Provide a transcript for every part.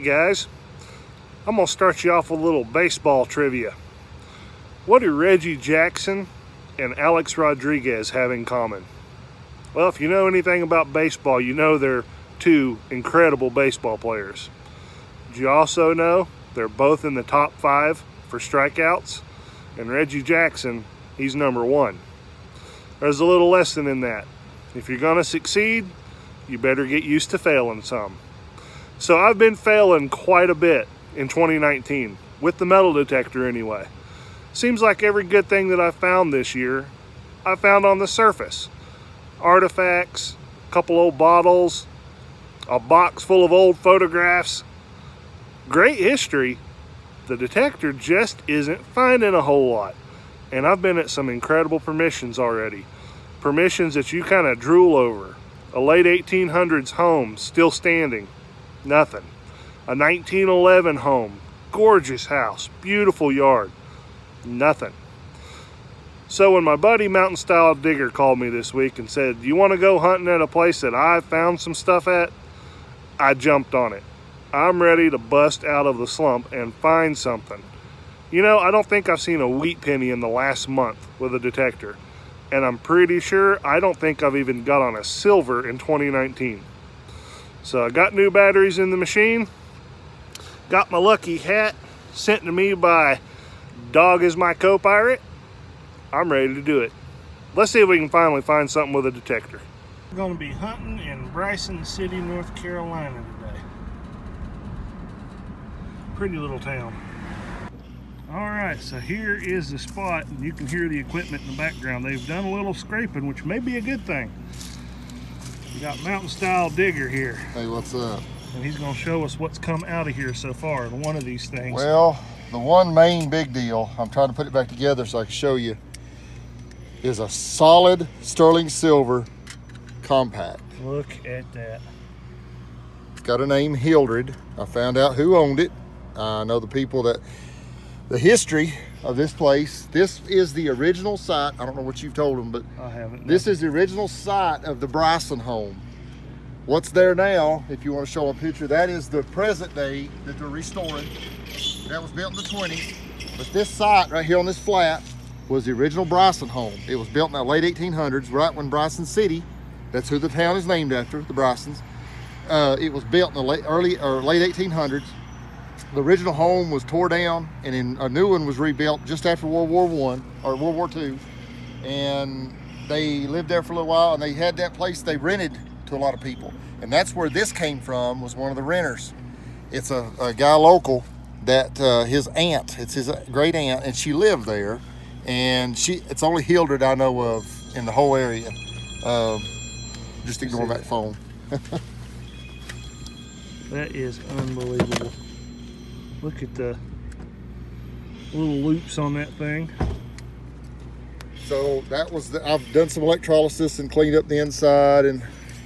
guys, I'm gonna start you off with a little baseball trivia. What do Reggie Jackson and Alex Rodriguez have in common? Well, if you know anything about baseball, you know they're two incredible baseball players. Did you also know they're both in the top 5 for strikeouts? And Reggie Jackson, he's number 1. There's a little lesson in that. If you're gonna succeed, you better get used to failing some. So I've been failing quite a bit in 2019, with the metal detector anyway. Seems like every good thing that I've found this year, I found on the surface. Artifacts, a couple old bottles, a box full of old photographs. Great history. The detector just isn't finding a whole lot. And I've been at some incredible permissions already. Permissions that you kind of drool over. A late 1800s home, still standing. Nothing. A 1911 home, gorgeous house, beautiful yard. Nothing. So when my buddy MountainStyle Digger called me this week and said, "You want to go hunting at a place that I found some stuff at?" I jumped on it. I'm ready to bust out of the slump and find something. You know, I don't think I've seen a wheat penny in the last month with a detector. And I'm pretty sure I don't think I've even got on a silver in 2019. So I got new batteries in the machine. Got my lucky hat sent to me by Dog is my co-pirate. I'm ready to do it. Let's see if we can finally find something with a detector. We're going to be hunting in Bryson City, North Carolina today. Pretty little town. All right, so here is the spot, and you can hear the equipment in the background. They've done a little scraping, which may be a good thing. We got MountainStyle Digger here. Hey, what's up? And he's gonna show us what's come out of here so far in one of these things. Well, the one main big deal, I'm trying to put it back together so I can show you, is a solid sterling silver compact. Look at that. It's got a name, Hildred. I found out who owned it. I know the people that, the history of this place. This is the original site. I don't know what you've told them, but I haven't. This is the original site of the Bryson home. What's there now, if you want to show a picture, that is the present day that they're restoring. That was built in the 20s. But this site right here on this flat was the original Bryson home. It was built in the late 1800s, right when Bryson City, that's who the town is named after, the Brysons. It was built in the late 1800s. The original home was tore down, and then a new one was rebuilt just after World War I, or World War II. And they lived there for a little while, and they had that place they rented to a lot of people. And that's where this came from, was one of the renters. It's a guy local that his aunt, it's his great aunt, and she lived there. And it's only Hildred I know of in the whole area. Just ignore that phone. That is unbelievable. Look at the little loops on that thing. So that was I've done some electrolysis and cleaned up the inside, and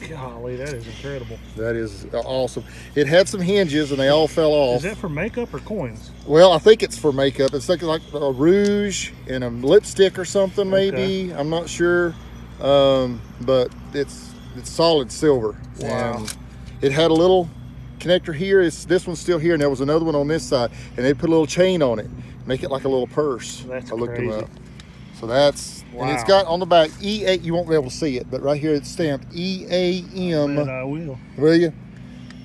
golly, that is incredible. That is awesome. It had some hinges and they all fell off. Is that for makeup or coins? Well, I think it's for makeup. It's like a rouge and a lipstick or something, maybe. Okay. I'm not sure, but it's solid silver. Wow. And it had a little connector here. This one's still here, and there was another one on this side, and they put a little chain on it, make it like a little purse. That's I looked crazy. them up. So that's, wow. And it's got on the back E8. You won't be able to see it, but right here it's stamped EAM. I will. Will you?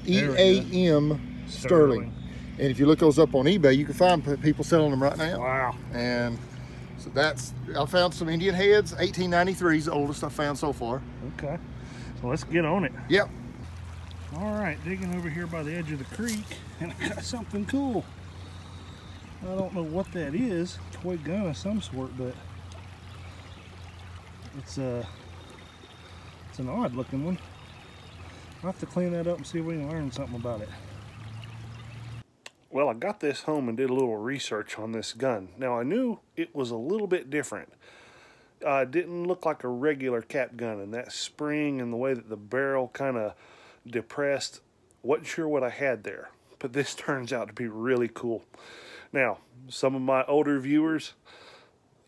EAM Sterling. And if you look those up on eBay, you can find people selling them right now. Wow. And so I found some Indian heads. 1893 is the oldest I've found so far. Okay. So let's get on it. Yep. All right, digging over here by the edge of the creek, and I got something cool. I don't know what that is. Toy gun of some sort, but it's an odd looking one. I'll have to clean that up and see if we can learn something about it. Well, I got this home and did a little research on this gun. Now, I knew it was a little bit different. It didn't look like a regular cap gun, and that spring and the way that the barrel kind of depressed, wasn't sure what I had there. But this turns out to be really cool. Now, some of my older viewers,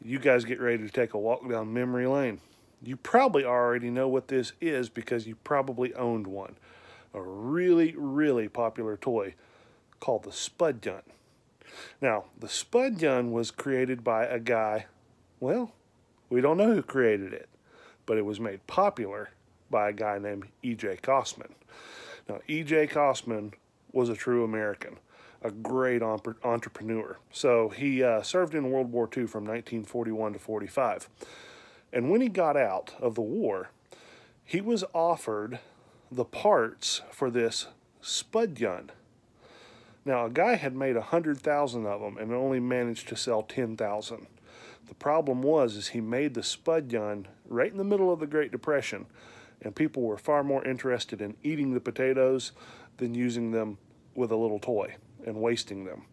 you guys get ready to take a walk down memory lane. You probably already know what this is because you probably owned one. A really, really popular toy. called the spud gun. Now, the spud gun was created by a guy, well, we don't know who created it, but it was made popular by a guy named E.J. Kosman. Now, E.J. Kosman was a true American, a great entrepreneur. So he served in World War II from 1941 to 45. And when he got out of the war, he was offered the parts for this spud gun. Now, a guy had made 100,000 of them and only managed to sell 10,000. The problem was he made the spud gun right in the middle of the Great Depression, and people were far more interested in eating the potatoes than using them with a little toy and wasting them.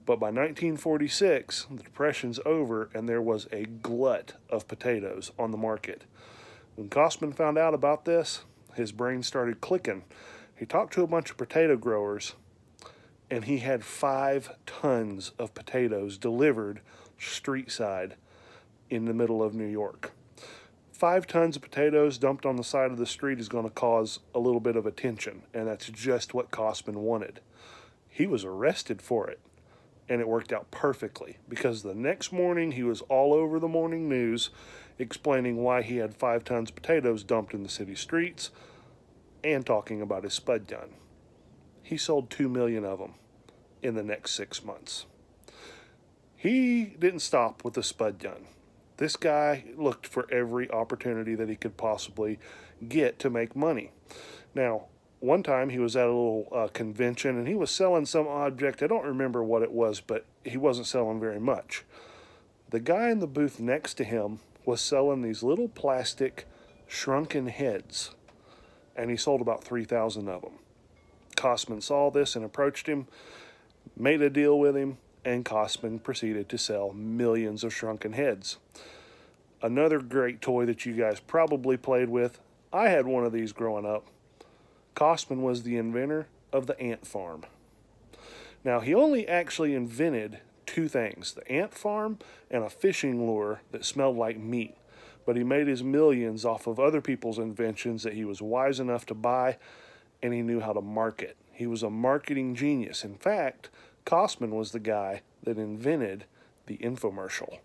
But by 1946, the Depression's over and there was a glut of potatoes on the market. When Kosman found out about this, his brain started clicking. He talked to a bunch of potato growers, and he had 5 tons of potatoes delivered street side in the middle of New York. 5 tons of potatoes dumped on the side of the street is going to cause a little bit of attention, and that's just what Kosman wanted. He was arrested for it, and it worked out perfectly, because the next morning he was all over the morning news explaining why he had 5 tons of potatoes dumped in the city streets and talking about his spud gun. He sold 2 million of them in the next 6 months. He didn't stop with the spud gun. This guy looked for every opportunity that he could possibly get to make money. Now, one time he was at a little convention and he was selling some object. I don't remember what it was, but he wasn't selling very much. The guy in the booth next to him was selling these little plastic shrunken heads, and he sold about 3,000 of them. Kosman saw this and approached him, made a deal with him, and Kosman proceeded to sell millions of shrunken heads. Another great toy that you guys probably played with, I had one of these growing up. Kosman was the inventor of the ant farm. Now, he only actually invented 2 things, the ant farm and a fishing lure that smelled like meat. But he made his millions off of other people's inventions that he was wise enough to buy, and he knew how to market. He was a marketing genius. In fact, Kosman was the guy that invented the infomercial.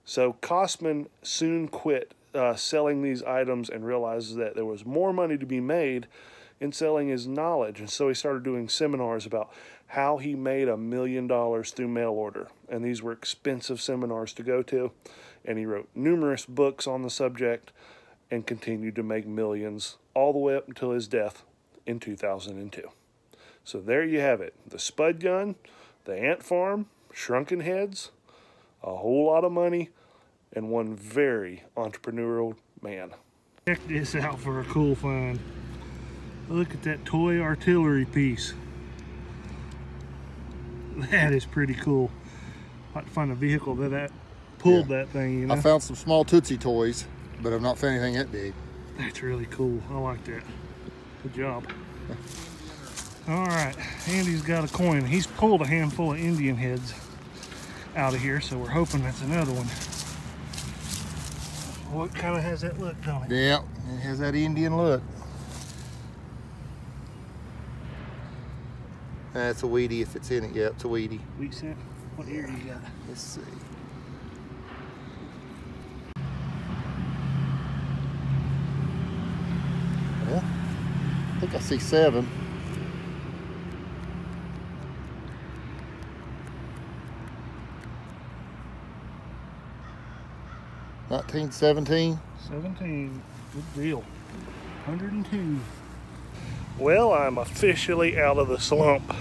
So Kosman soon quit selling these items and realized that there was more money to be made in selling his knowledge. And so he started doing seminars about how he made $1 million through mail order. And these were expensive seminars to go to. And he wrote numerous books on the subject and continued to make millions all the way up until his death in 2002. So there you have it. The spud gun, the ant farm, shrunken heads, a whole lot of money, and one very entrepreneurial man. Check this out for a cool find. Look at that toy artillery piece. That is pretty cool. I'd like to find a vehicle that pulled that thing, you know? I found some small Tootsie toys, but I've not found anything that big. That's really cool. I like that. Good job. All right, Andy's got a coin. He's pulled a handful of Indian heads out of here, so we're hoping that's another one. Well, it kind of has that look, don't it? Yeah, it has that Indian look. That's a weedy if it's in it. Yeah, it's a weedy. Wheat scent? What ear you got? Let's see. Well, I think I see 7. $19.17. 17. Good deal. 102. Well, I'm officially out of the slump.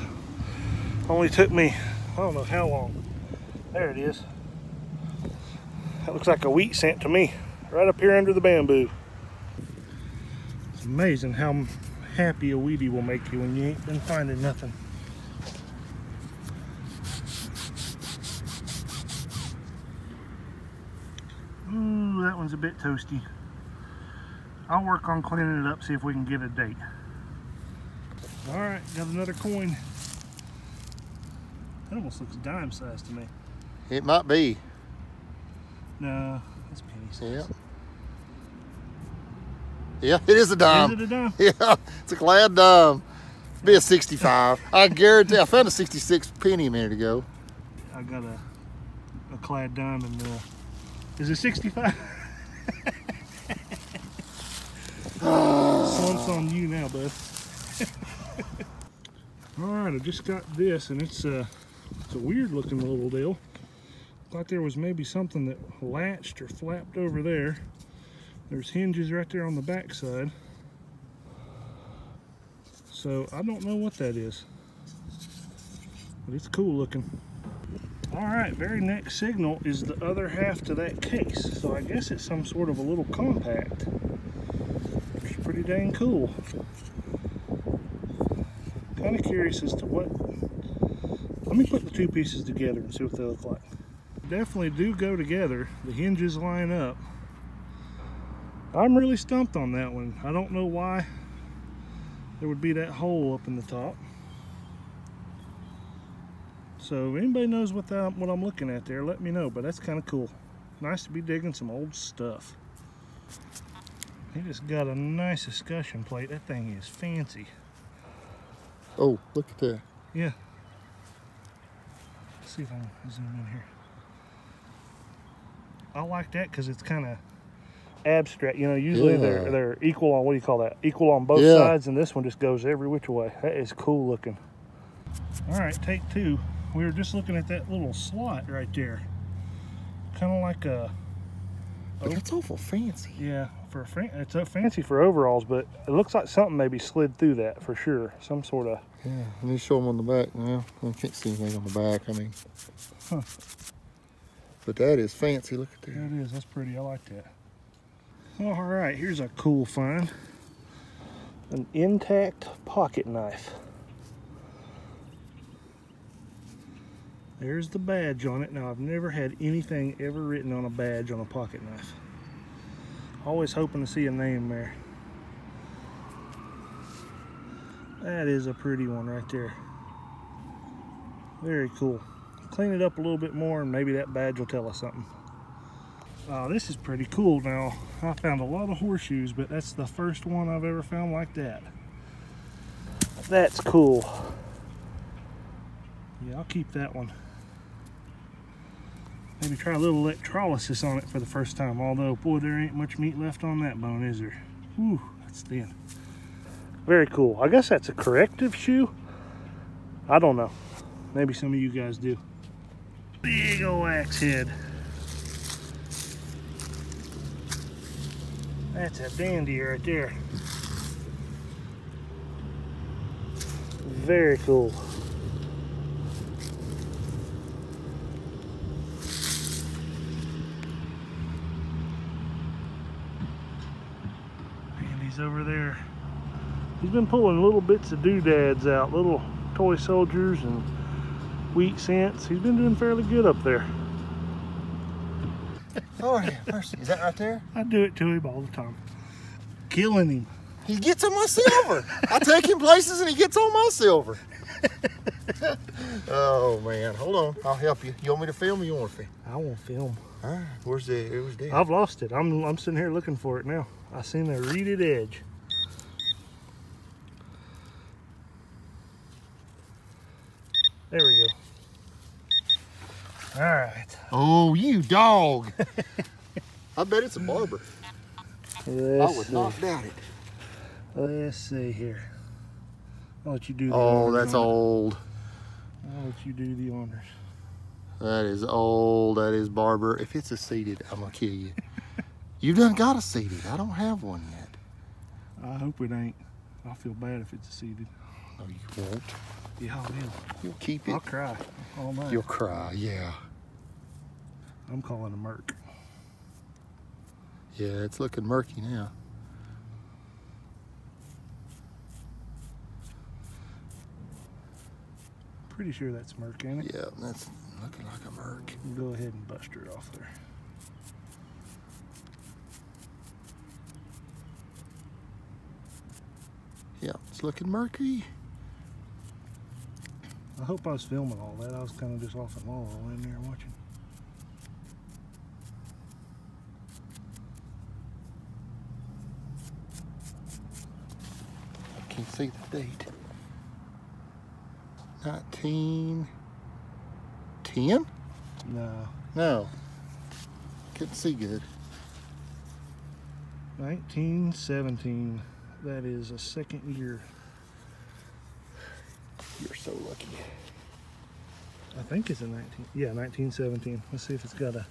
Only took me, I don't know how long. There it is. That looks like a wheat scent to me, right up here under the bamboo. It's amazing how happy a weedy will make you when you ain't been finding nothing. Ooh, that one's a bit toasty. I'll work on cleaning it up, see if we can get a date. All right, got another coin. That almost looks dime size to me. It might be. No, it's penny size. Yeah, it is a dime. Is it a dime? Yeah, it's a glad dime. Be a 65. I guarantee. I found a 66 penny a minute ago. I got a clad diamond. Is it 65? Slump's on you now, bud. All right, I just got this, and it's a weird looking little deal. Thought there was maybe something that latched or flapped over there. There's hinges right there on the back side. So I don't know what that is, but it's cool looking. All right, very next signal is the other half to that case. So I guess it's some sort of a little compact. It's pretty dang cool. Kind of curious as to what. Let me put the two pieces together and see what they look like. Definitely do go together. The hinges line up. I'm really stumped on that one. I don't know why there would be that hole up in the top. So if anybody knows what I'm looking at there, let me know, but that's kind of cool. Nice to be digging some old stuff. He just got a nice escutcheon plate. That thing is fancy. Oh, look at that. Yeah. Let's see if I can zoom in here. I like that because it's kind of abstract. You know, usually they're equal on, what do you call that? Equal on both sides, and this one just goes every which way. That is cool looking. All right, take two. We were just looking at that little slot right there. Kind of like a... But that's awful fancy. Yeah, it's so fancy for overalls, but it looks like something maybe slid through that for sure. Some sort of... Yeah, let me show them on the back now. I can't see anything on the back, I mean. Huh. But that is fancy, look at that. That is, that's pretty, I like that. All right, here's a cool find. An intact pocket knife. There's the badge on it. Now, I've never had anything ever written on a badge on a pocket knife. Always hoping to see a name there. That is a pretty one right there. Very cool. Clean it up a little bit more and maybe that badge will tell us something. This is pretty cool. Now, I found a lot of horseshoes, but that's the first one I've ever found like that. That's cool. Yeah, I'll keep that one. Maybe try a little electrolysis on it for the first time, although, boy, there ain't much meat left on that bone, is there? Whew, that's thin. Very cool. I guess that's a corrective shoe. I don't know. Maybe some of you guys do. Big ol' axe head. That's a dandy right there. Very cool. Andy's over there. He's been pulling little bits of doodads out, little toy soldiers and wheat cents. He's been doing fairly good up there. Oh yeah, mercy. Is that right there? I do it to him all the time. Killing him. He gets on my silver. I take him places and he gets on my silver. Oh man, hold on. I'll help you. You want me to film or you want to film? I won't film. All right, where's that? I've lost it. I'm sitting here looking for it now. I seen a reeded edge. There we go. All right. Oh, you dog. I bet it's a barber. I would not doubt it. Let's see here. I'll let you do the Oh, honors. that's old. I'll let you do the honors. That is old. That is barber. If it's a seated, I'm going to kill you. You done got a seated. I don't have one yet. I hope it ain't. I'll feel bad if it's a seated. No, you won't. Yeah, I will. You'll keep it. I'll cry all night. You'll cry, yeah. I'm calling a Merc. Yeah, it's looking murky now. Pretty sure that's Merc, ain't it? Yeah, that's looking like a Merc. Go ahead and bust her off there. Yeah, it's looking murky. I hope I was filming all that. I was kind of just off and all in there watching. I can't see the date. 1910? No. No. Couldn't see good. 1917. That is a second year. You're so lucky. I think it's a 1917. Let's see if it's got a.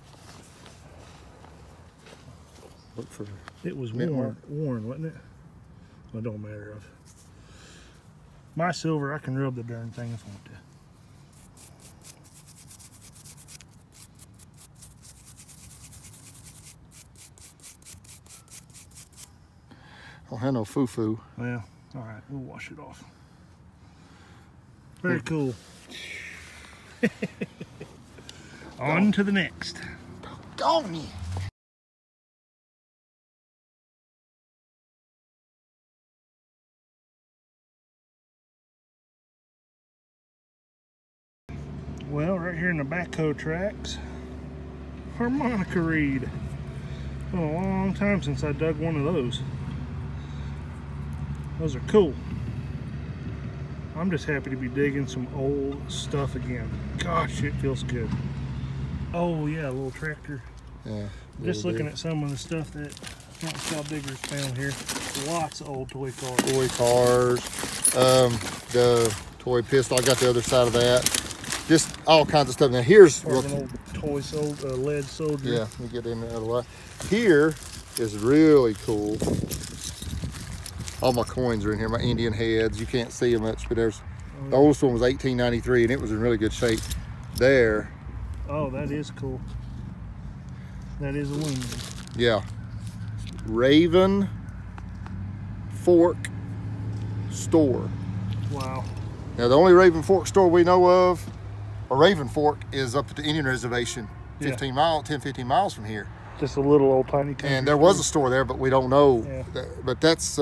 Look for. It was mint worn, mark. wasn't it? Well, it don't matter. My silver, I can rub the darn thing if I want to. Don't have no foo-foo. Well, all right, we'll wash it off. Very cool. On to the next. Go me. Well, right here in the backhoe tracks, harmonica reed. It's been a long time since I dug one of those. Those are cool. I'm just happy to be digging some old stuff again. Gosh, it feels good. Oh yeah, a little tractor. Yeah. Just looking at some of the stuff that MountainStyle diggers found here. Lots of old toy cars. Toy cars, the toy pistol. I got the other side of that. Just all kinds of stuff. Now here's Part of an old toy lead soldier. Yeah, let me get in there a lot. Here is really cool. All my coins are in here, my Indian heads. You can't see them much, but there's the oldest one was 1893 and it was in really good shape. There. Oh, that is cool. That is aluminum. Yeah. Raven Fork Store. Wow. Now the only Raven Fork store we know of, or Raven Fork, is up at the Indian Reservation, 10, 15 miles from here. Just a little old tiny country. And there was a store there, but we don't know. Yeah. But that's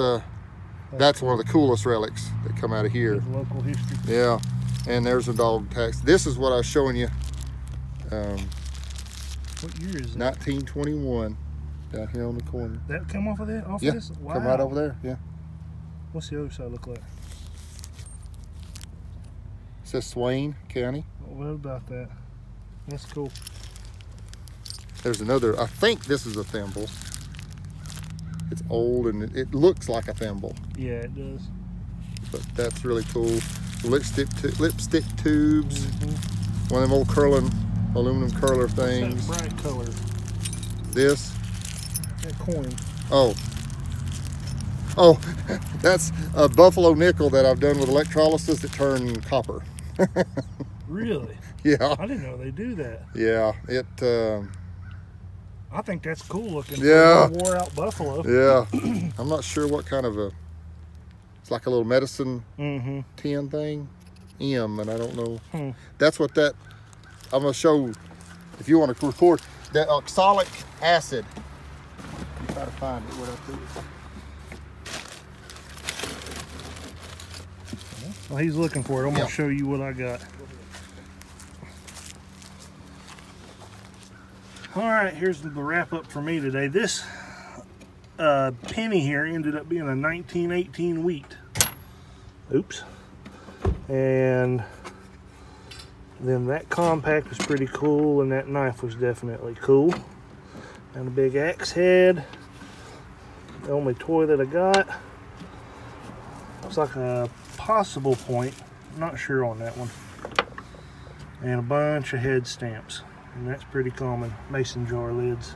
one of the coolest relics that come out of here. There's local history. Yeah, and there's a dog tax. This is what I was showing you. What year is it? 1921, down here on the corner. That come off of that? Off Yeah, of this? Wow. come right over there. Yeah. What's the other side look like? It says Swain County. What about that? That's cool. There's another. I think this is a thimble. It's old and it looks like a thimble. Yeah, it does. But that's really cool. Lipstick tubes. Mm-hmm. One of them old curling aluminum curler things. What's that bright color? This. That coin. Oh, that's a buffalo nickel that I've done with electrolysis that turned copper. Really? Yeah. I didn't know they do that. Yeah. It. I think that's cool looking. Yeah. Wore out buffalo. Yeah. I'm not sure what kind of a. It's like a little medicine tin thing. And I don't know. That's what that. I'm gonna show. If you want to record that oxalic acid. Try to find it. What I do. Well, he's looking for it. I'm gonna show you what I got. All right, here's the wrap up for me today. This penny here ended up being a 1918 wheat. Oops. And then that compact was pretty cool, and that knife was definitely cool. And a big axe head. The only toy that I got. Looks like a possible point. I'm not sure on that one. And a bunch of head stamps. And that's pretty common. Mason jar lids.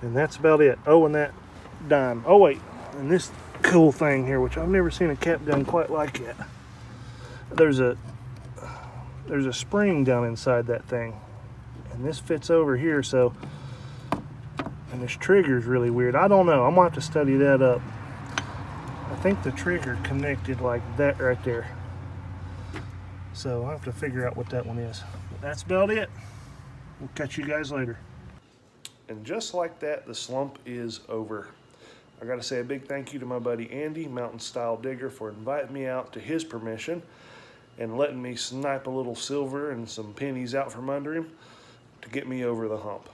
And that's about it. Oh, and that dime. Oh wait, and this cool thing here, which I've never seen a cap gun quite like yet. There's a spring down inside that thing. And this fits over here, so, and this trigger is really weird. I don't know, I'm gonna have to study that up. I think the trigger connected like that right there. So I'll have to figure out what that one is. But that's about it. We'll catch you guys later. And just like that, the slump is over. I gotta say a big thank you to my buddy Andy, MountainStyle Digger, for inviting me out to his permission and letting me snipe a little silver and some pennies out from under him to get me over the hump.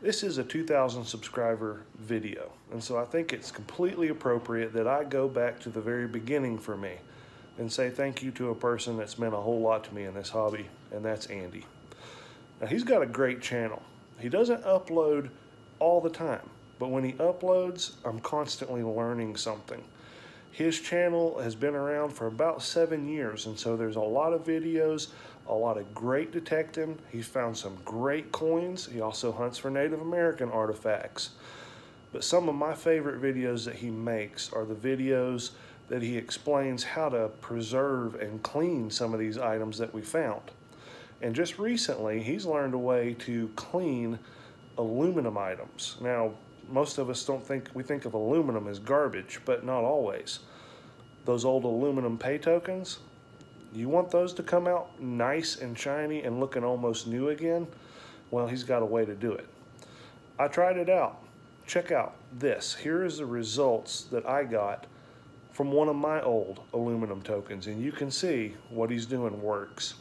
This is a 2,000 subscriber video, and so I think it's completely appropriate that I go back to the very beginning for me. and say thank you to a person that's meant a whole lot to me in this hobby, and that's Andy. Now, he's got a great channel. He doesn't upload all the time, but when he uploads, I'm constantly learning something. His channel has been around for about 7 years, and so there's a lot of videos, a lot of great detecting. He's found some great coins. He also hunts for Native American artifacts. But some of my favorite videos that he makes are the videos that he explains how to preserve and clean some of these items that we found. And just recently, he's learned a way to clean aluminum items. Now, most of us we think of aluminum as garbage, but not always. Those old aluminum pay tokens, you want those to come out nice and shiny and looking almost new again? Well, he's got a way to do it. I tried it out. Check out this. Here is the results that I got from one of my old aluminum tokens, and you can see what he's doing works.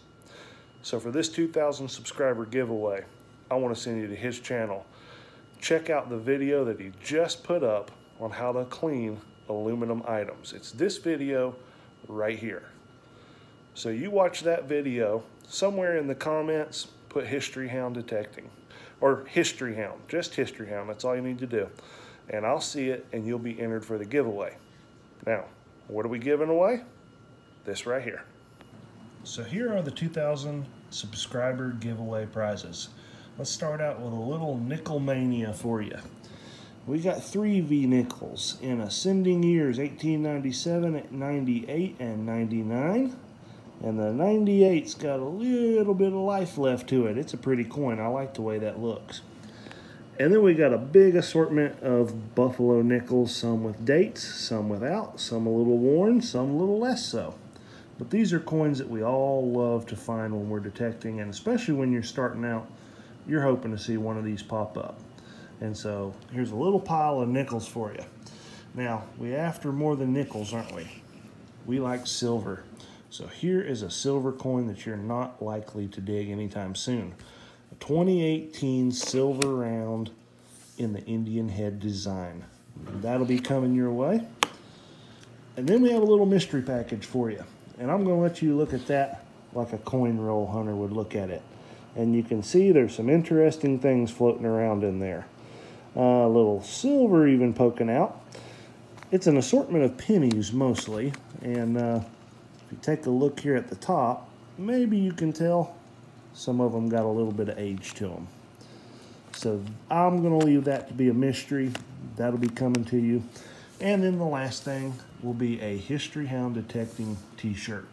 So for this 2,000 subscriber giveaway, I want to send you to his channel. Check out the video that he just put up on how to clean aluminum items. It's this video right here. So you watch that video, somewhere in the comments, put History Hound Detecting. Or History Hound, just History Hound, that's all you need to do. And I'll see it and you'll be entered for the giveaway. Now, what are we giving away? This right here. So here are the 2,000 subscriber giveaway prizes. Let's start out with a little nickel mania for you. We got 3 V-nickels in ascending years, 1897, 98, and 99. And the 98's got a little bit of life left to it. It's a pretty coin. I like the way that looks. And then we got a big assortment of buffalo nickels, some with dates, some without, some a little worn, some a little less so. But these are coins that we all love to find when we're detecting, and especially when you're starting out, you're hoping to see one of these pop up. And so here's a little pile of nickels for you. Now, we're after more than nickels, aren't we? We like silver. So here is a silver coin that you're not likely to dig anytime soon. A 2018 silver round in the Indian head design. That'll be coming your way. And then we have a little mystery package for you. And I'm going to let you look at that like a coin roll hunter would look at it. And you can see there's some interesting things floating around in there. A little silver even poking out. It's an assortment of pennies mostly. And if you take a look here at the top, maybe you can tell some of them got a little bit of age to them. So I'm going to leave that to be a mystery. That'll be coming to you. And then the last thing will be a History Hound Detecting t-shirt.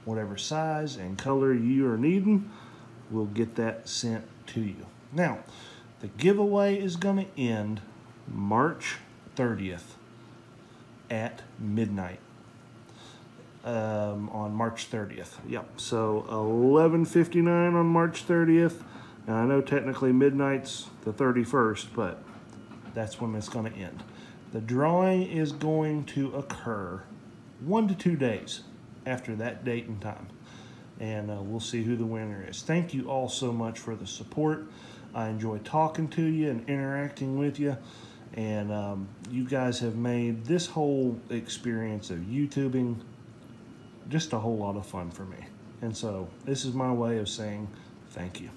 Whatever size and color you are needing, we'll get that sent to you. Now, the giveaway is going to end March 30th at midnight. On March 30th. Yep, so 11:59 on March 30th. Now I know technically midnight's the 31st, but that's when it's going to end. The drawing is going to occur 1 to 2 days after that date and time. And we'll see who the winner is. Thank you all so much for the support. I enjoy talking to you and interacting with you. And you guys have made this whole experience of YouTubing just a whole lot of fun for me. And so this is my way of saying thank you.